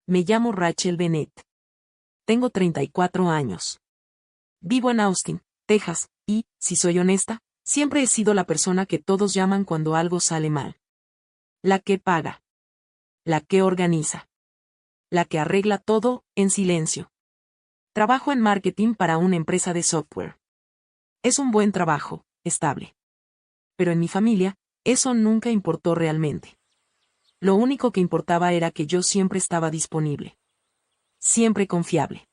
Me llamo Rachel Bennett. Tengo 34 años. Vivo en Austin, Texas, y, si soy honesta, siempre he sido la persona que todos llaman cuando algo sale mal. La que paga. La que organiza. La que arregla todo, en silencio. Trabajo en marketing para una empresa de software. Es un buen trabajo, estable. Pero en mi familia, eso nunca importó realmente. Lo único que importaba era que yo siempre estaba disponible. Siempre confiable.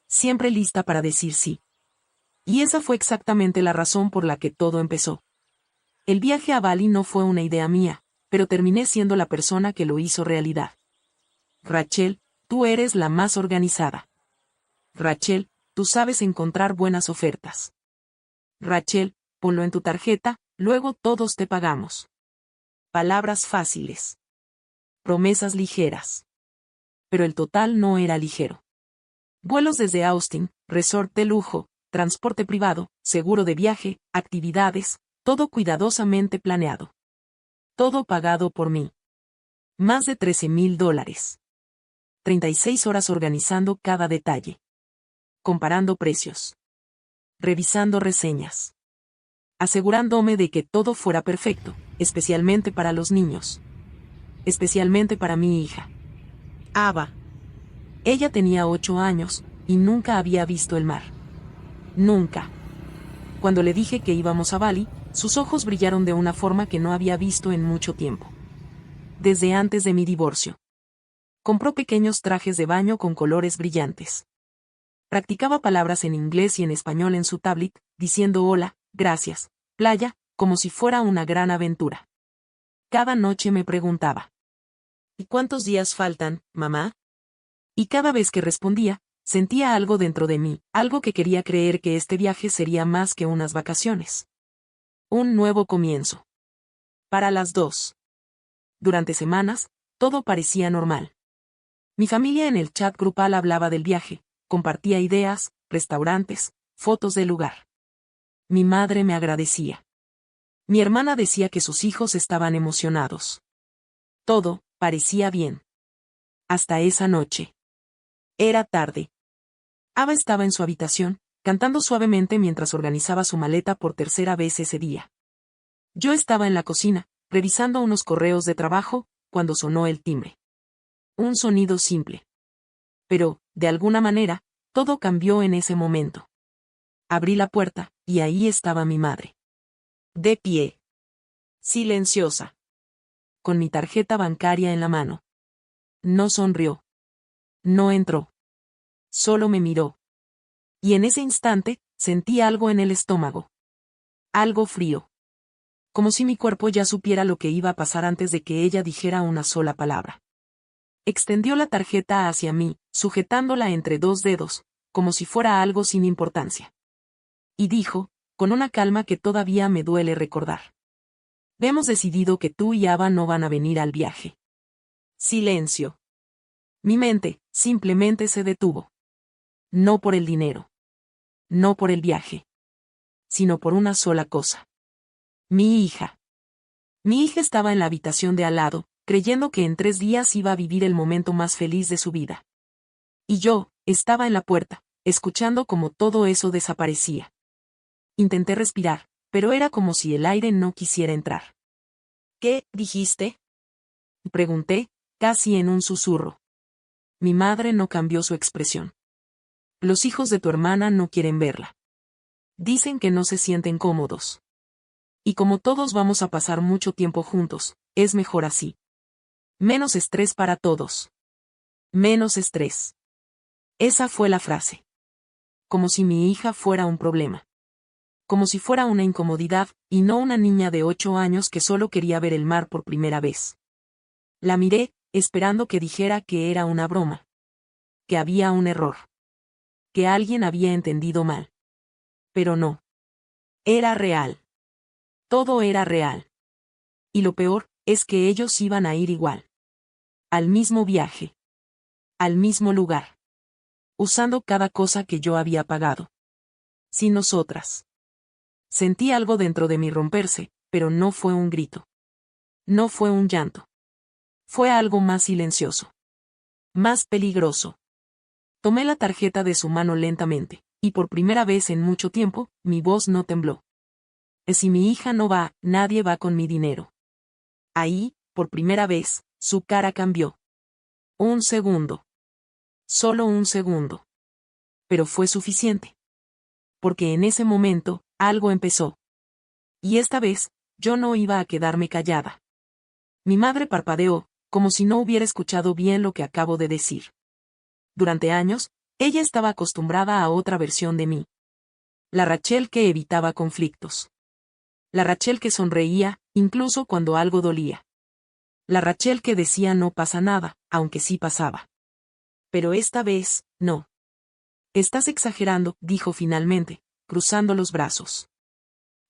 Siempre lista para decir sí. Y esa fue exactamente la razón por la que todo empezó. El viaje a Bali no fue una idea mía, pero terminé siendo la persona que lo hizo realidad. Rachel, tú eres la más organizada. Rachel, tú sabes encontrar buenas ofertas. Rachel, ponlo en tu tarjeta, luego todos te pagamos. Palabras fáciles. Promesas ligeras. Pero el total no era ligero. Vuelos desde Austin, resort de lujo, transporte privado, seguro de viaje, actividades, todo cuidadosamente planeado. Todo pagado por mí. Más de $13,000. 36 horas organizando cada detalle. Comparando precios. Revisando reseñas. Asegurándome de que todo fuera perfecto, especialmente para los niños. Especialmente para mi hija. Ava. Ella tenía 8 años, y nunca había visto el mar. Nunca. Cuando le dije que íbamos a Bali, sus ojos brillaron de una forma que no había visto en mucho tiempo. Desde antes de mi divorcio. Compró pequeños trajes de baño con colores brillantes. Practicaba palabras en inglés y en español en su tablet, diciendo hola, gracias, playa, como si fuera una gran aventura. Cada noche me preguntaba: ¿y cuántos días faltan, mamá? Y cada vez que respondía, sentía algo dentro de mí, algo que quería creer que este viaje sería más que unas vacaciones. Un nuevo comienzo. Para las dos. Durante semanas, todo parecía normal. Mi familia en el chat grupal hablaba del viaje, compartía ideas, restaurantes, fotos del lugar. Mi madre me agradecía. Mi hermana decía que sus hijos estaban emocionados. Todo parecía bien. Hasta esa noche. Era tarde. Ava estaba en su habitación, cantando suavemente mientras organizaba su maleta por tercera vez ese día. Yo estaba en la cocina, revisando unos correos de trabajo, cuando sonó el timbre. Un sonido simple. Pero, de alguna manera, todo cambió en ese momento. Abrí la puerta, y ahí estaba mi madre. De pie. Silenciosa. Con mi tarjeta bancaria en la mano. No sonrió. No entró. Solo me miró. Y en ese instante, sentí algo en el estómago. Algo frío. Como si mi cuerpo ya supiera lo que iba a pasar antes de que ella dijera una sola palabra. Extendió la tarjeta hacia mí, sujetándola entre dos dedos, como si fuera algo sin importancia. Y dijo, con una calma que todavía me duele recordar: hemos decidido que tú y Ava no van a venir al viaje. Silencio. Mi mente, simplemente se detuvo. No por el dinero. No por el viaje. Sino por una sola cosa. Mi hija. Mi hija estaba en la habitación de al lado, creyendo que en 3 días iba a vivir el momento más feliz de su vida. Y yo, estaba en la puerta, escuchando cómo todo eso desaparecía. Intenté respirar, pero era como si el aire no quisiera entrar. ¿Qué dijiste?, pregunté, casi en un susurro. Mi madre no cambió su expresión. Los hijos de tu hermana no quieren verla. Dicen que no se sienten cómodos. Y como todos vamos a pasar mucho tiempo juntos, es mejor así. Menos estrés para todos. Menos estrés. Esa fue la frase. Como si mi hija fuera un problema. Como si fuera una incomodidad, y no una niña de 8 años que solo quería ver el mar por primera vez. La miré, esperando que dijera que era una broma. Que había un error. Que alguien había entendido mal. Pero no. Era real. Todo era real. Y lo peor, es que ellos iban a ir igual. Al mismo viaje. Al mismo lugar. Usando cada cosa que yo había pagado. Sin nosotras. Sentí algo dentro de mí romperse, pero no fue un grito. No fue un llanto. Fue algo más silencioso. Más peligroso. Tomé la tarjeta de su mano lentamente, y por primera vez en mucho tiempo, mi voz no tembló. Si mi hija no va, nadie va con mi dinero. Ahí, por primera vez, su cara cambió. Un segundo. Solo un segundo. Pero fue suficiente. Porque en ese momento, algo empezó. Y esta vez, yo no iba a quedarme callada. Mi madre parpadeó, como si no hubiera escuchado bien lo que acabo de decir. Durante años, ella estaba acostumbrada a otra versión de mí. La Rachel que evitaba conflictos. La Rachel que sonreía, incluso cuando algo dolía. La Rachel que decía no pasa nada, aunque sí pasaba. Pero esta vez, no. Estás exagerando, dijo finalmente, cruzando los brazos.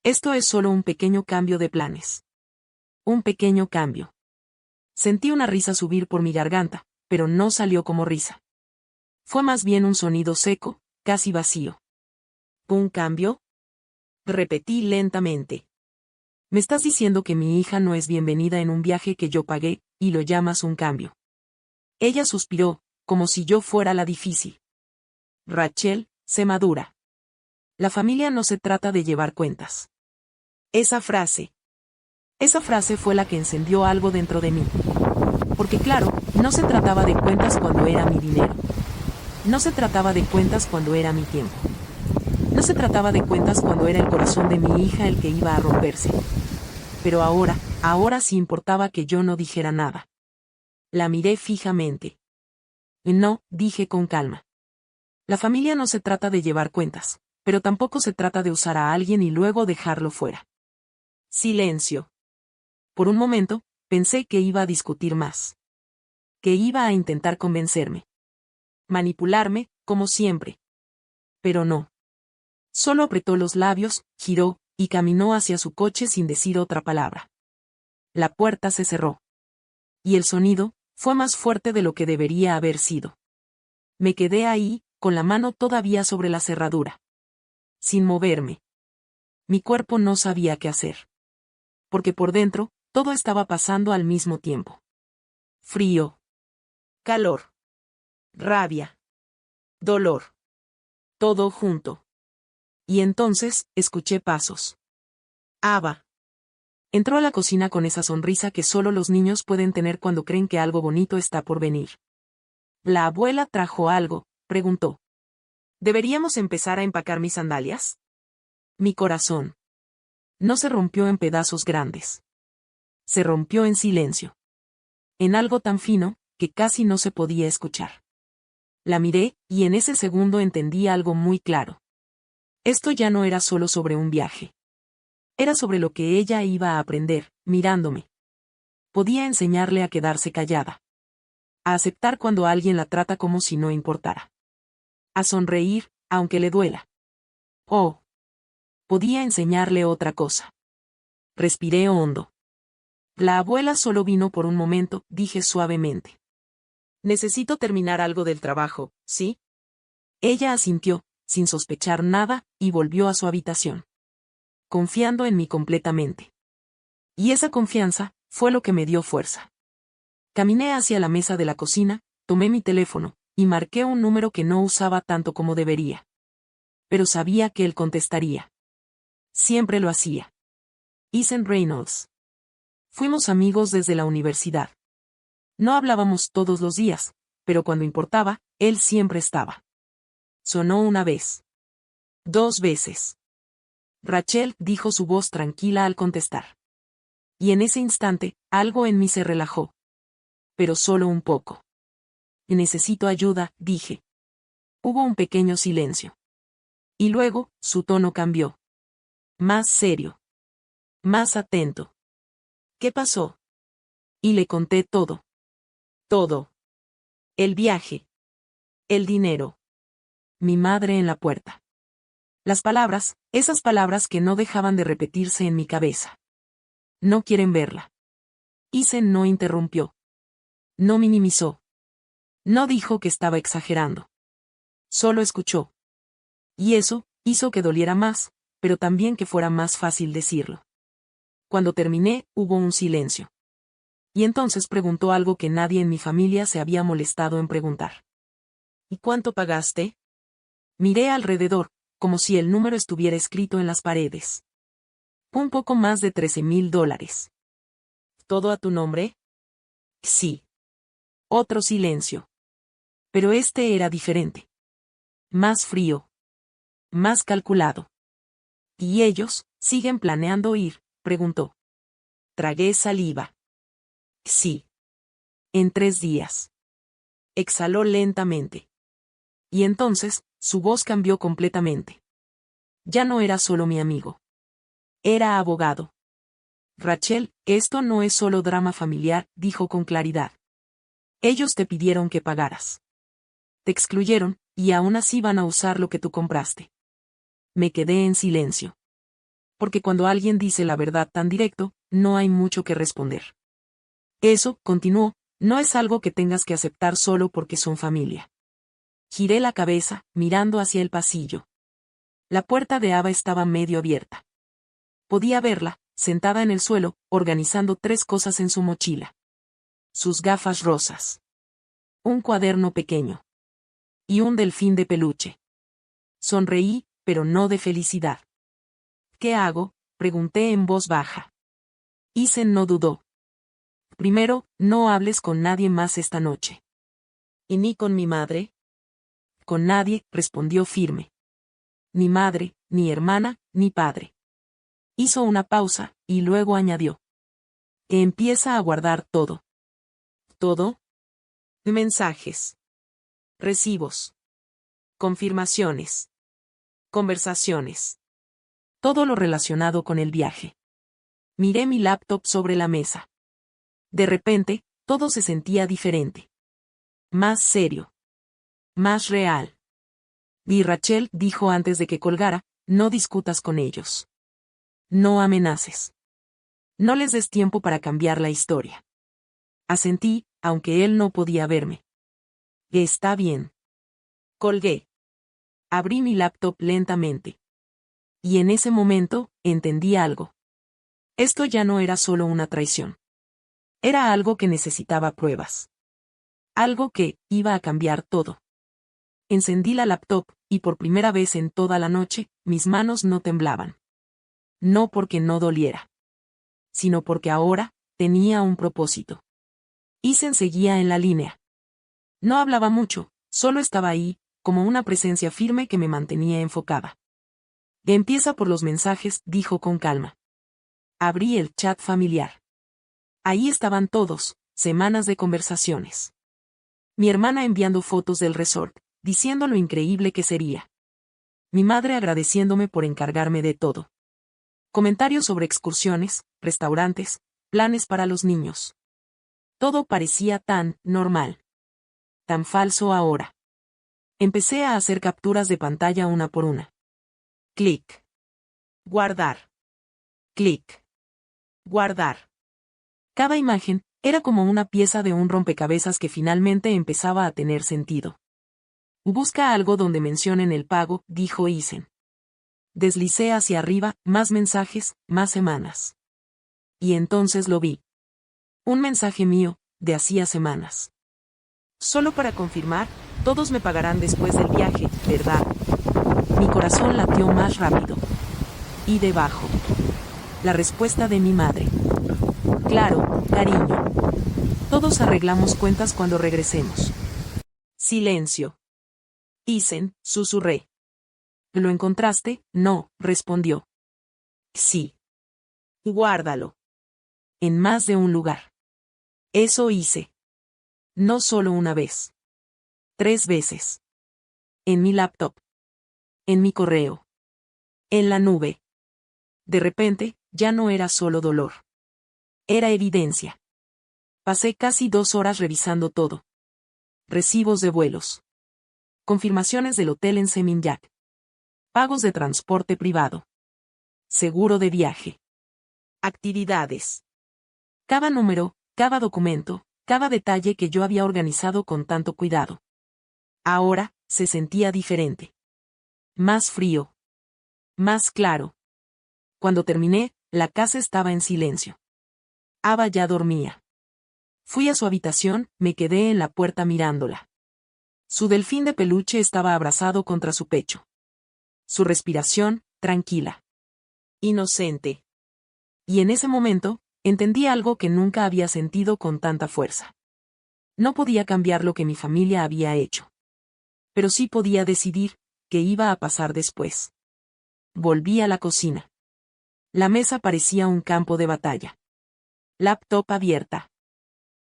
Esto es solo un pequeño cambio de planes. Un pequeño cambio. Sentí una risa subir por mi garganta, pero no salió como risa. Fue más bien un sonido seco, casi vacío. ¿Un cambio? Repetí lentamente. Me estás diciendo que mi hija no es bienvenida en un viaje que yo pagué, y lo llamas un cambio. Ella suspiró, como si yo fuera la difícil. Rachel, sé madura. La familia no se trata de llevar cuentas. Esa frase fue la que encendió algo dentro de mí. Porque claro, no se trataba de cuentas cuando era mi dinero. No se trataba de cuentas cuando era mi tiempo. No se trataba de cuentas cuando era el corazón de mi hija el que iba a romperse. Pero ahora sí importaba que yo no dijera nada. La miré fijamente. No, dije con calma. La familia no se trata de llevar cuentas, pero tampoco se trata de usar a alguien y luego dejarlo fuera. Silencio. Por un momento, pensé que iba a discutir más. Que iba a intentar convencerme. Manipularme, como siempre. Pero no. Solo apretó los labios, giró, y caminó hacia su coche sin decir otra palabra. La puerta se cerró. Y el sonido fue más fuerte de lo que debería haber sido. Me quedé ahí, con la mano todavía sobre la cerradura. Sin moverme. Mi cuerpo no sabía qué hacer. Porque por dentro, todo estaba pasando al mismo tiempo. Frío. Calor. Rabia. Dolor. Todo junto. Y entonces, escuché pasos. Ava. Entró a la cocina con esa sonrisa que solo los niños pueden tener cuando creen que algo bonito está por venir. ¿La abuela trajo algo?, preguntó. ¿Deberíamos empezar a empacar mis sandalias? Mi corazón. No se rompió en pedazos grandes. Se rompió en silencio. En algo tan fino, que casi no se podía escuchar. La miré, y en ese segundo entendí algo muy claro. Esto ya no era solo sobre un viaje. Era sobre lo que ella iba a aprender, mirándome. Podía enseñarle a quedarse callada. A aceptar cuando alguien la trata como si no importara. A sonreír, aunque le duela. Oh. Podía enseñarle otra cosa. Respiré hondo. La abuela solo vino por un momento, dije suavemente. Necesito terminar algo del trabajo, ¿sí? Ella asintió, sin sospechar nada, y volvió a su habitación. Confiando en mí completamente. Y esa confianza fue lo que me dio fuerza. Caminé hacia la mesa de la cocina, tomé mi teléfono, y marqué un número que no usaba tanto como debería. Pero sabía que él contestaría. Siempre lo hacía. Ethan Reynolds. Fuimos amigos desde la universidad. No hablábamos todos los días, pero cuando importaba, él siempre estaba. Sonó una vez. 2 veces. Rachel, dijo su voz tranquila al contestar. Y en ese instante, algo en mí se relajó. Pero solo un poco. Necesito ayuda, dije. Hubo un pequeño silencio. Y luego, su tono cambió. Más serio. Más atento. ¿Qué pasó? Y le conté todo. Todo. El viaje. El dinero. Mi madre en la puerta. Las palabras, esas palabras que no dejaban de repetirse en mi cabeza. No quieren verla. Ethan no interrumpió. No minimizó. No dijo que estaba exagerando. Solo escuchó. Y eso hizo que doliera más, pero también que fuera más fácil decirlo. Cuando terminé, hubo un silencio. Y entonces preguntó algo que nadie en mi familia se había molestado en preguntar. ¿Y cuánto pagaste? Miré alrededor, como si el número estuviera escrito en las paredes. Un poco más de $13,000. ¿Todo a tu nombre? Sí. Otro silencio. Pero este era diferente. Más frío. Más calculado. ¿Y ellos, siguen planeando ir?, preguntó. Tragué saliva. Sí. En 3 días. Exhaló lentamente. Y entonces, su voz cambió completamente. Ya no era solo mi amigo. Era abogado. Rachel, esto no es solo drama familiar, dijo con claridad. Ellos te pidieron que pagaras. Te excluyeron, y aún así van a usar lo que tú compraste. Me quedé en silencio. Porque cuando alguien dice la verdad tan directo, no hay mucho que responder. Eso, continuó, no es algo que tengas que aceptar solo porque son familia. Giré la cabeza, mirando hacia el pasillo. La puerta de Ava estaba medio abierta. Podía verla, sentada en el suelo, organizando 3 cosas en su mochila. Sus gafas rosas. Un cuaderno pequeño. Y un delfín de peluche. Sonreí, pero no de felicidad. ¿Qué hago?, pregunté en voz baja. Isen no dudó. Primero, no hables con nadie más esta noche. ¿Y ni con mi madre? Con nadie, respondió firme. Ni madre, ni hermana, ni padre. Hizo una pausa, y luego añadió. Que empieza a guardar todo. ¿Todo? Mensajes. Recibos. Confirmaciones. Conversaciones. Todo lo relacionado con el viaje. Miré mi laptop sobre la mesa. De repente, todo se sentía diferente. Más serio. Más real. Y Rachel dijo antes de que colgara, no discutas con ellos. No amenaces. No les des tiempo para cambiar la historia. Asentí, aunque él no podía verme. Está bien. Colgué. Abrí mi laptop lentamente. Y en ese momento, entendí algo. Esto ya no era solo una traición. Era algo que necesitaba pruebas. Algo que iba a cambiar todo. Encendí la laptop, y por primera vez en toda la noche, mis manos no temblaban. No porque no doliera. Sino porque ahora, tenía un propósito. Isen seguía en la línea. No hablaba mucho, solo estaba ahí, como una presencia firme que me mantenía enfocada. Empieza por los mensajes, dijo con calma. Abrí el chat familiar. Ahí estaban todos, semanas de conversaciones. Mi hermana enviando fotos del resort, diciendo lo increíble que sería. Mi madre agradeciéndome por encargarme de todo. Comentarios sobre excursiones, restaurantes, planes para los niños. Todo parecía tan normal. Tan falso ahora. Empecé a hacer capturas de pantalla una por una. Clic. Guardar. Clic. Guardar. Cada imagen era como una pieza de un rompecabezas que finalmente empezaba a tener sentido. Busca algo donde mencionen el pago, dijo Isen. Deslicé hacia arriba, más mensajes, más semanas. Y entonces lo vi. Un mensaje mío, de hacía semanas. Solo para confirmar, todos me pagarán después del viaje, ¿verdad? Mi corazón latió más rápido. Y debajo. La respuesta de mi madre. Claro, cariño. Todos arreglamos cuentas cuando regresemos. Silencio. Isen, susurré. ¿Lo encontraste? No, respondió. Sí. Guárdalo. En más de un lugar. Eso hice. No solo una vez. 3 veces. En mi laptop. En mi correo. En la nube. De repente, ya no era solo dolor. Era evidencia. Pasé casi 2 horas revisando todo. Recibos de vuelos. Confirmaciones del hotel en Seminyak. Pagos de transporte privado. Seguro de viaje. Actividades. Cada número, cada documento, cada detalle que yo había organizado con tanto cuidado. Ahora, se sentía diferente. Más frío. Más claro. Cuando terminé, la casa estaba en silencio. Ava ya dormía. Fui a su habitación, me quedé en la puerta mirándola. Su delfín de peluche estaba abrazado contra su pecho. Su respiración, tranquila. Inocente. Y en ese momento, entendí algo que nunca había sentido con tanta fuerza. No podía cambiar lo que mi familia había hecho. Pero sí podía decidir qué iba a pasar después. Volví a la cocina. La mesa parecía un campo de batalla. Laptop abierta.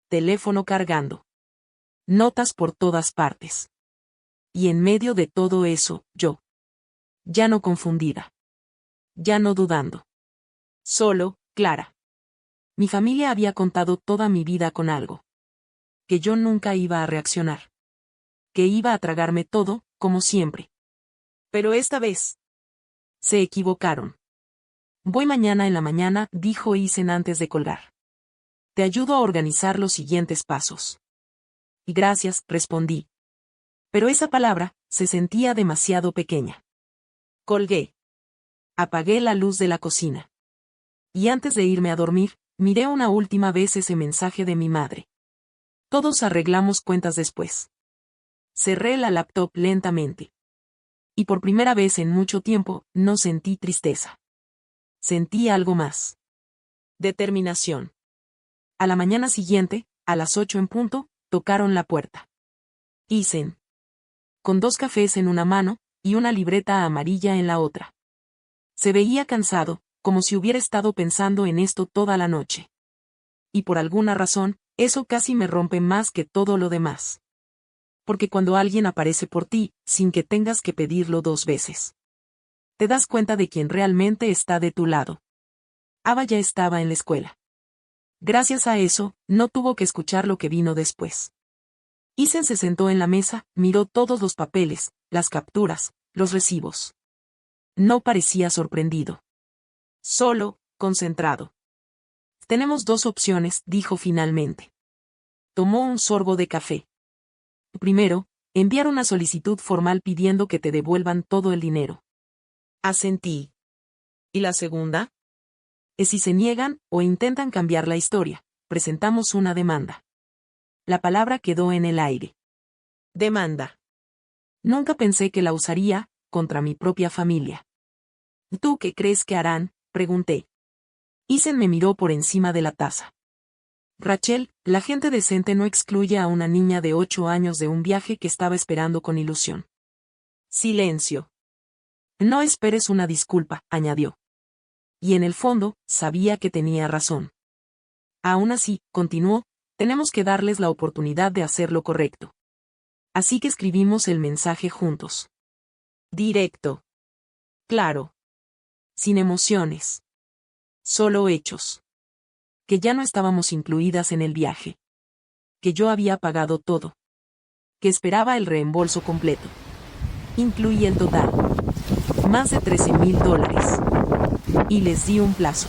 Teléfono cargando. Notas por todas partes. Y en medio de todo eso, yo. Ya no confundida. Ya no dudando. Solo, clara. Mi familia había contado toda mi vida con algo. Que yo nunca iba a reaccionar. Que iba a tragarme todo, como siempre. Pero esta vez. Se equivocaron. Voy mañana en la mañana, dijo Isen antes de colgar. Te ayudo a organizar los siguientes pasos. Y gracias, respondí. Pero esa palabra, se sentía demasiado pequeña. Colgué. Apagué la luz de la cocina. Y antes de irme a dormir, miré una última vez ese mensaje de mi madre. Todos arreglamos cuentas después. Cerré la laptop lentamente. Y por primera vez en mucho tiempo, no sentí tristeza. Sentí algo más. Determinación. A la mañana siguiente, a las 8 en punto, tocaron la puerta. Isen. Con 2 cafés en una mano, y una libreta amarilla en la otra. Se veía cansado, como si hubiera estado pensando en esto toda la noche. Y por alguna razón, eso casi me rompe más que todo lo demás. Porque cuando alguien aparece por ti, sin que tengas que pedirlo 2 veces, te das cuenta de quién realmente está de tu lado. Ava ya estaba en la escuela. Gracias a eso, no tuvo que escuchar lo que vino después. Isen se sentó en la mesa, miró todos los papeles, las capturas, los recibos. No parecía sorprendido. Solo, concentrado. Tenemos 2 opciones, dijo finalmente. Tomó un sorbo de café. Primero, enviar una solicitud formal pidiendo que te devuelvan todo el dinero. Asentí. ¿Y la segunda? Es si se niegan, o intentan cambiar la historia, presentamos una demanda. La palabra quedó en el aire. Demanda. Nunca pensé que la usaría, contra mi propia familia. ¿Tú qué crees que harán?, pregunté. Isen me miró por encima de la taza. Rachel, la gente decente no excluye a una niña de 8 años de un viaje que estaba esperando con ilusión. Silencio. No esperes una disculpa, añadió. Y en el fondo, sabía que tenía razón. Aún así, continuó, tenemos que darles la oportunidad de hacer lo correcto. Así que escribimos el mensaje juntos. Directo. Claro. Sin emociones. Solo hechos. Que ya no estábamos incluidas en el viaje. Que yo había pagado todo. Que esperaba el reembolso completo. Incluía el total. Más de $13,000. Y les di un plazo.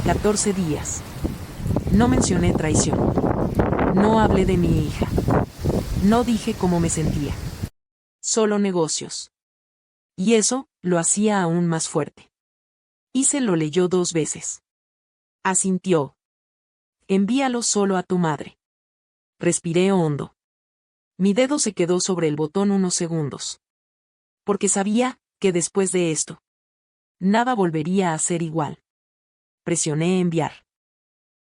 14 días. No mencioné traición. No hablé de mi hija. No dije cómo me sentía. Solo negocios. Y eso, lo hacía aún más fuerte. Isen lo leyó 2 veces. Asintió. Envíalo solo a tu madre. Respiré hondo. Mi dedo se quedó sobre el botón unos segundos. Porque sabía, que después de esto, nada volvería a ser igual. Presioné enviar.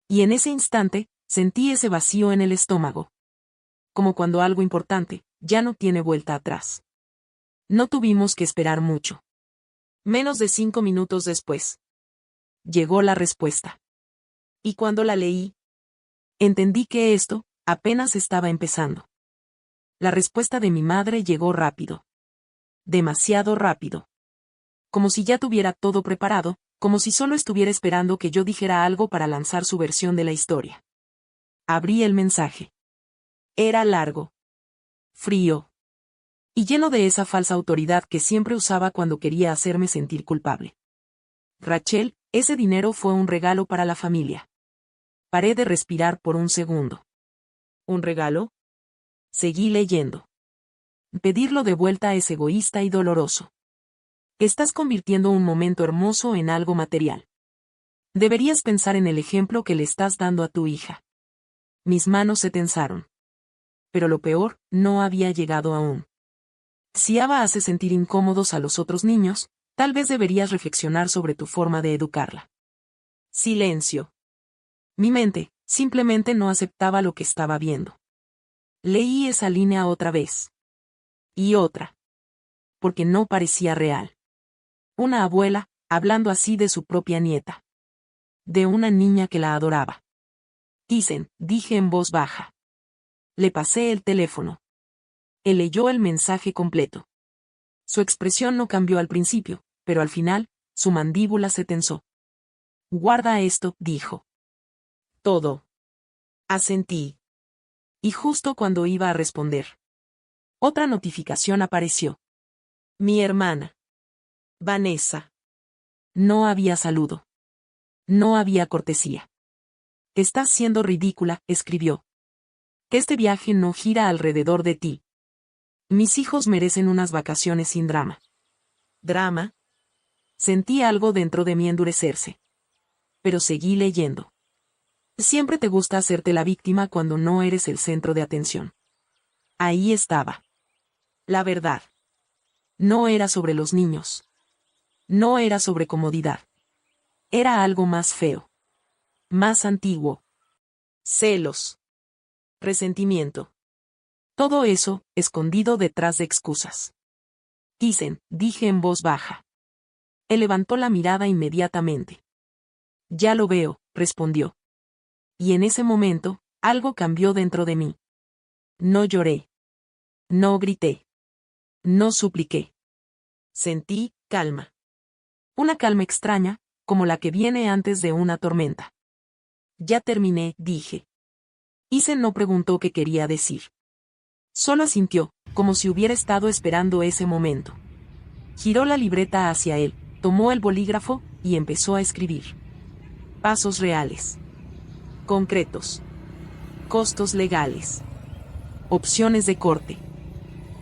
Y en ese instante, sentí ese vacío en el estómago. Como cuando algo importante, ya no tiene vuelta atrás. No tuvimos que esperar mucho. Menos de 5 minutos después. Llegó la respuesta. Y cuando la leí, entendí que esto, apenas estaba empezando. La respuesta de mi madre llegó rápido. Demasiado rápido. Como si ya tuviera todo preparado, como si solo estuviera esperando que yo dijera algo para lanzar su versión de la historia. Abrí el mensaje. Era largo. Frío. Y lleno de esa falsa autoridad que siempre usaba cuando quería hacerme sentir culpable. Rachel, ese dinero fue un regalo para la familia. Paré de respirar por un segundo. ¿Un regalo? Seguí leyendo. Pedirlo de vuelta es egoísta y doloroso. Estás convirtiendo un momento hermoso en algo material. Deberías pensar en el ejemplo que le estás dando a tu hija. Mis manos se tensaron. Pero lo peor no había llegado aún. Si Ava hace sentir incómodos a los otros niños, tal vez deberías reflexionar sobre tu forma de educarla. Silencio. Mi mente simplemente no aceptaba lo que estaba viendo. Leí esa línea otra vez. Y otra. Porque no parecía real. Una abuela, hablando así de su propia nieta. De una niña que la adoraba. Dicen, dije en voz baja. Le pasé el teléfono. Él leyó el mensaje completo. Su expresión no cambió al principio, pero al final, su mandíbula se tensó. Guarda esto, dijo. Todo. Asentí. Y justo cuando iba a responder, otra notificación apareció. Mi hermana. Vanessa. No había saludo. No había cortesía. Estás siendo ridícula, escribió. Este viaje no gira alrededor de ti. Mis hijos merecen unas vacaciones sin drama. ¿Drama? Sentí algo dentro de mí endurecerse. Pero seguí leyendo. Siempre te gusta hacerte la víctima cuando no eres el centro de atención. Ahí estaba. La verdad. No era sobre los niños. No era sobre comodidad. Era algo más feo. Más antiguo. Celos. Resentimiento. Todo eso, escondido detrás de excusas. Dije en voz baja. Él levantó la mirada inmediatamente. Ya lo veo, respondió. Y en ese momento, algo cambió dentro de mí. No lloré. No grité. No supliqué. Sentí calma. Una calma extraña, como la que viene antes de una tormenta. Ya terminé, dije. Isen no preguntó qué quería decir. Solo asintió, como si hubiera estado esperando ese momento. Giró la libreta hacia él, tomó el bolígrafo, y empezó a escribir. Pasos reales. Concretos. Costos legales. Opciones de corte.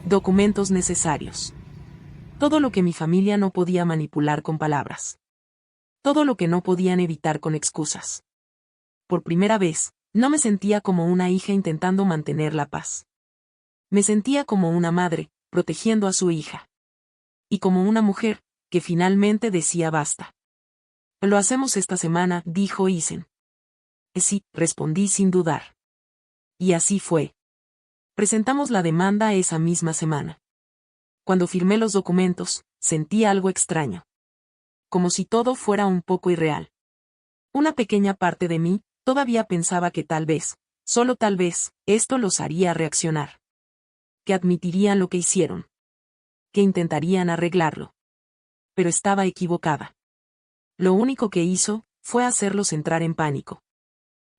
Documentos necesarios. Todo lo que mi familia no podía manipular con palabras. Todo lo que no podían evitar con excusas. Por primera vez, no me sentía como una hija intentando mantener la paz. Me sentía como una madre, protegiendo a su hija. Y como una mujer, que finalmente decía basta. Lo hacemos esta semana, dijo Isen. Sí, respondí sin dudar. Y así fue. Presentamos la demanda esa misma semana. Cuando firmé los documentos, sentí algo extraño. Como si todo fuera un poco irreal. Una pequeña parte de mí, todavía pensaba que tal vez, solo tal vez, esto los haría reaccionar. Que admitirían lo que hicieron. Que intentarían arreglarlo. Pero estaba equivocada. Lo único que hizo, fue hacerlos entrar en pánico.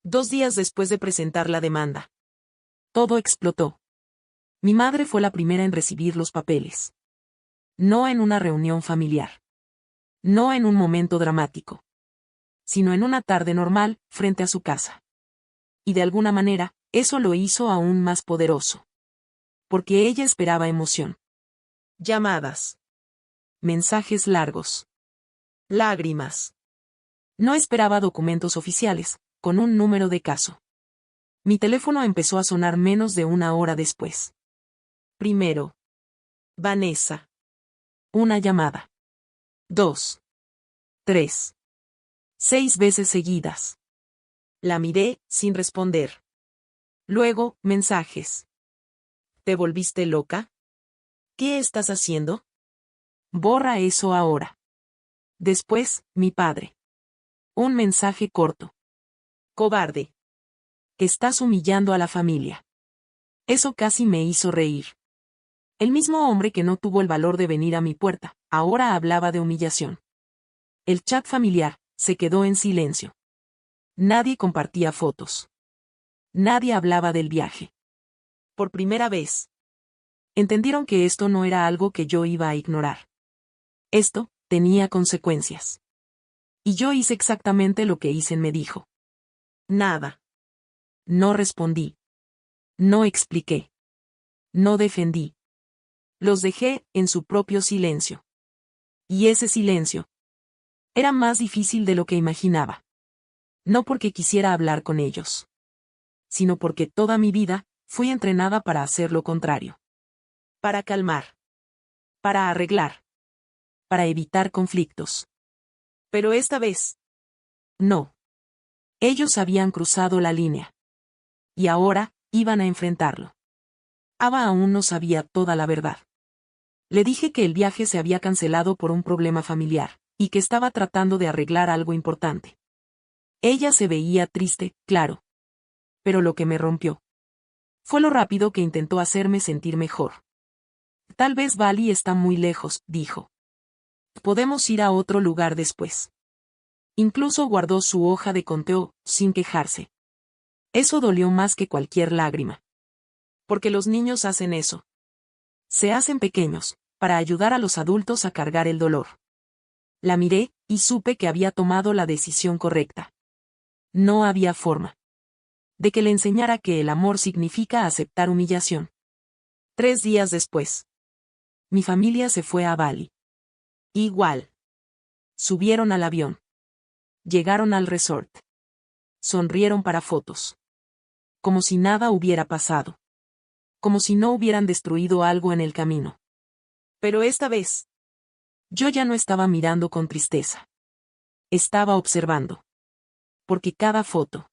2 días después de presentar la demanda. Todo explotó. Mi madre fue la primera en recibir los papeles. No en una reunión familiar. No en un momento dramático. Sino en una tarde normal, frente a su casa. Y de alguna manera, eso lo hizo aún más poderoso. Porque ella esperaba emoción. Llamadas. Mensajes largos. Lágrimas. No esperaba documentos oficiales, con un número de caso. Mi teléfono empezó a sonar menos de 1 hora después. Primero. Vanessa. Una llamada. 2. 3. 6 veces seguidas. La miré, sin responder. Luego, mensajes. ¿Te volviste loca? ¿Qué estás haciendo? Borra eso ahora. Después, mi padre. Un mensaje corto. Cobarde. Estás humillando a la familia. Eso casi me hizo reír. El mismo hombre que no tuvo el valor de venir a mi puerta, ahora hablaba de humillación. El chat familiar se quedó en silencio. Nadie compartía fotos. Nadie hablaba del viaje. Por primera vez. Entendieron que esto no era algo que yo iba a ignorar. Esto tenía consecuencias. Y yo hice exactamente lo que Isen me dijo. Nada. No respondí. No expliqué. No defendí. Los dejé en su propio silencio. Y ese silencio era más difícil de lo que imaginaba. No porque quisiera hablar con ellos, sino porque toda mi vida fui entrenada para hacer lo contrario. Para calmar. Para arreglar. Para evitar conflictos. Pero esta vez. No. Ellos habían cruzado la línea. Y ahora, iban a enfrentarlo. Ava aún no sabía toda la verdad. Le dije que el viaje se había cancelado por un problema familiar, y que estaba tratando de arreglar algo importante. Ella se veía triste, claro. Pero lo que me rompió fue lo rápido que intentó hacerme sentir mejor. Tal vez Bali está muy lejos, dijo. Podemos ir a otro lugar después. Incluso guardó su hoja de conteo, sin quejarse. Eso dolió más que cualquier lágrima. Porque los niños hacen eso. Se hacen pequeños, para ayudar a los adultos a cargar el dolor. La miré, y supe que había tomado la decisión correcta. No había forma de que le enseñara que el amor significa aceptar humillación. 3 días después, mi familia se fue a Bali. Igual. Subieron al avión. Llegaron al resort. Sonrieron para fotos. Como si nada hubiera pasado. Como si no hubieran destruido algo en el camino. Pero esta vez, yo ya no estaba mirando con tristeza. Estaba observando. Porque cada foto,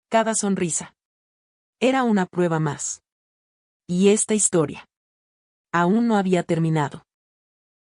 cada sonrisa, era una prueba más. Y esta historia aún no había terminado.